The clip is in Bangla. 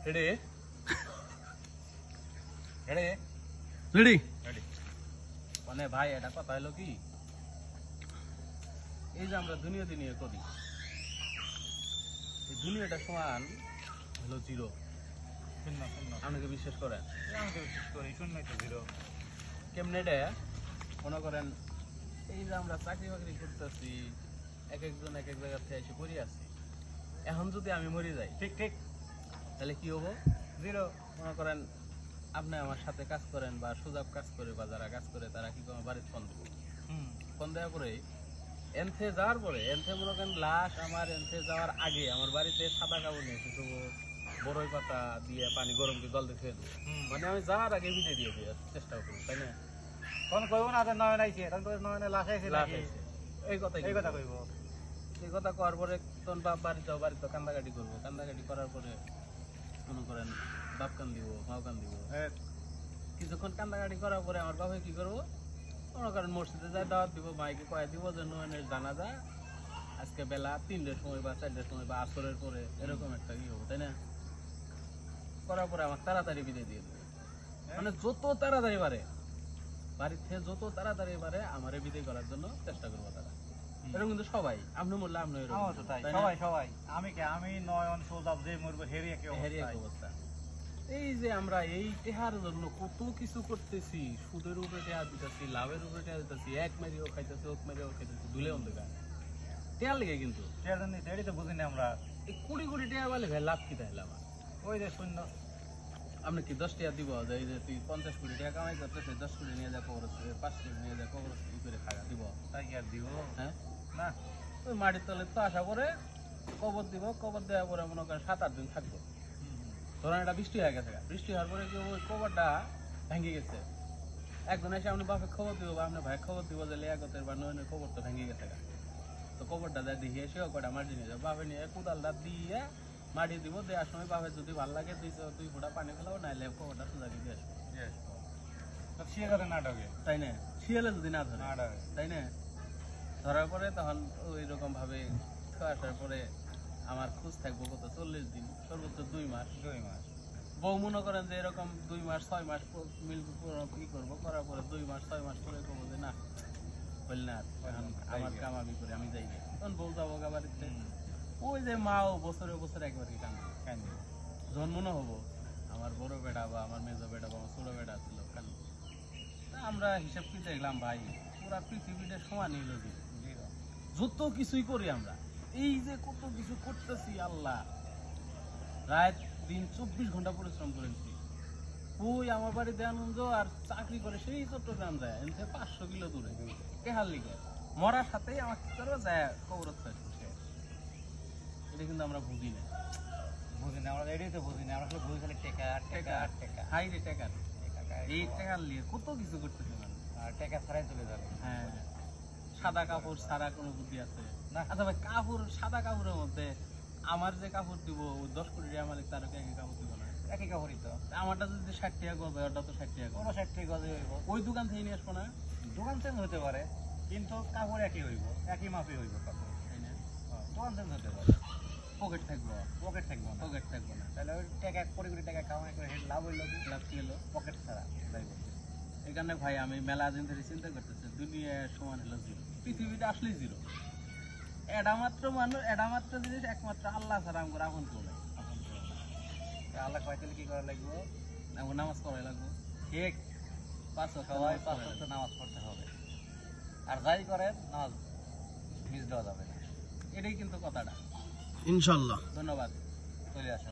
রেডি রেডি রেডি রেডি মানে ভাই এটা কথা হলো কি এই যে আমরা দুনিয়া করি এই দুনিয়াটা সমান হলো জিরো শূন্য শূন্য আমাকে বিশ্বাস করেন আমাকে বিশ্বাস করি শূন্যই তো জিরো কেমনে রে মনে করেন এই যে আমরা চাকরি বাকরি করতেছি এক একজন এক এক জায়গা থেকে এসে পড়ে আছি এখন যদি আমি মরে যাই ঠিক ঠিক তাহলে কি হবো জিরো মনে করেন আপনি আমার সাথে কাজ করেন বা সুযোগ কাজ করে বা যারা কাজ করে তারা কি করে বাড়িতে ফোন দেবো ফোন দেওয়ার পরে এনথে যাওয়ার পরে এনথে মনে করেন লাশ আমার এনথে যাওয়ার আগে আমার বাড়িতে সাদা কাপড় নিয়ে এসে দেবো বড়ই পাতা দিয়ে পানি গরম করে জল দিয়ে খেয়ে দেবো মানে আমি যাওয়ার আগে বিদে দিয়ে দিয়ে চেষ্টা করবো তাই না তখন কইব না যে নয় নাইছে তখন নয় লাশ আইছে লাশ আছে এই কথা কইব এই কথা করার পরে তখন বাপ বাড়িতে কান্দাকাটি করবো কান্দাকাটি করার পরে মনে করেন বাপ কান দিব মাও কান দিব কিছুক্ষণ কান্দাকাটি করার পরে আমার বাবা কি করবো মনে করেন মসজিদে যায় দাওয়াত দিব মাইকে কয়ে দিব যে নয়নের জানাজা আজকে বেলা 3টার সময় বা 4টার সময় বা আসরের পরে এরকম একটা কি হবো তাই না করার পরে আমার তাড়াতাড়ি বিদায় দিয়ে দেবে মানে যত তাড়াতাড়ি পারে বাড়ির থেকে যত তাড়াতাড়ি পারে আমারে বিদায় করার জন্য চেষ্টা করবো তারা এরকম কিন্তু সবাই আপনি মরলে আপনি আমি নয়ন সোজাব যে মরবো হেরি এক অবস্থা এই যে আমরা এই টেহার জন্য কত কিছু করতেছি সুদের উপরে টেহা দিতেছি লাভের উপরে টেহা দিতেছি এক মেরিও খাইতেছি ওক মেরিও খাইতেছি দুলে অন্ধকার টেহার লেগে কিন্তু তো বুঝিনি আমরা এই কোটি কোটি টেহা বলে ভাই লাভ কি তাহলে আমার ওই যে শূন্য আপনি কি 10 টাকা দিব যে এই যে তুই 50 কোটি টাকা কামাই করতেছে 10 কোটি নিয়ে যা কবর 5 কোটি নিয়ে যা কবর ই করে খাওয়া দিব তাই কি আর দিব হ্যাঁ না ওই মাটির তলে তো আশা করে কবর দিব কবর দেওয়ার পরে মনে করেন 7-8 দিন থাকবো ধরেন এটা বৃষ্টি হয়ে গেছে বৃষ্টি হওয়ার পরে কি ওই কবরটা ভেঙে গেছে একজন এসে আপনি বাপে খবর দিব বা আপনার ভাই খবর দিব যে লিয়াকতের বা নয়নের কবর তো ভেঙে গেছে তো কবরটা যা দেখে এসে কটা মাটি নিয়ে যাবে বাপে নিয়ে কোদালটা দিয়ে মাটি দিব দেওয়ার সময় বাপের যদি ভালো লাগে 2 ফোঁটা পানি ফেলাও নাইলে কবরটা সোজা দিয়ে আসবো শিয়ালে নাটকে তাই না শিয়ালে যদি না ধরে তাই না ধরার পরে তখন ওই রকম ভাবে আসার পরে আমার খোঁজ থাকবো কত 40 দিন সর্বোচ্চ 2 মাস বউ মনে করেন যে এরকম 2 মাস 6 মাস কি করবো করার পরে 2 মাস 6 মাস পরে করবো যে না বললি না আমার কাম আমি করি আমি যাই না তখন বউ যাবো বাড়িতে ওই যে মাও বছরে বছরে একবার কি কান্দি জন্ম না হবো আমার বড় বেটা বা আমার মেজো বেটা বা আমার ছোট বেটা ছিল কান্দি আমরা হিসাব কি দেখলাম ভাই পুরা পৃথিবীটা সমানই হলো যত কিছুই করি আমরা এই যে কত কিছু করতেছি আল্লাহ রাত দিন 24 ঘন্টা পরিশ্রম করেছি ওই আমার বাড়িতে আনন্দ আর চাকরি করে সেই চট্টগ্রাম যায় এর থেকে 500 কিলো দূরে কেহার লিগে মরার সাথেই আমার কি করবো যায় কবরত এটা কিন্তু আমরা বুঝি না আমরা এটাই তো বুঝি না আমরা শুধু বুঝি খালি টেকা হাই রে টেকা এই টেকার লিগে কত কিছু করতেছি মানুষ আর টেকা ছাড়াই চলে যাবে হ্যাঁ সাদা কাপড় ছাড়া কোনো বুদ্ধি আছে না আচ্ছা ভাই কাপড় সাদা কাপড়ের মধ্যে আমার যে কাপড় দিব 10 কোটি টাকা মালিক তারও একই কাপড় দিব না একই কাপড়ই তো আমারটা যদি 60 টাকা গজ হয় ওটা তো 60 টাকা কোনো 60 টাকা গজে হইব ওই দোকান থেকে নিয়ে আসবো না দোকান চেঞ্জ হতে পারে কিন্তু কাপড় একই হইব একই মাপই হইব কাপড় তাই না দোকান চেঞ্জ হতে পারে পকেট থাকবো না তাহলে ওই টাকা কোটি কোটি টাকা কামাই করে লাভ হইলো লাভ কি হলো পকেট ছাড়া তাই বলছে এখানে ভাই আমি মেলা দিন ধরে চিন্তা করতেছি দুনিয়া সমান হলো জিরো পৃথিবীটা আসলে জিরো এটা মাত্র জিনিস একমাত্র আল্লাহ ছাড়া আমার আপন কেউ নাই আল্লাহ কয়তালে কি করা লাগবে এখন নামাজ পড়াই লাগবো ঠিক 5 সবাই 5 ওয়াক্ত নামাজ পড়তে হবে আর যাই করেন নামাজ মিস দেওয়া যাবে না এটাই কিন্তু কথাটা ইনশাআল্লাহ ধন্যবাদ চলে আসেন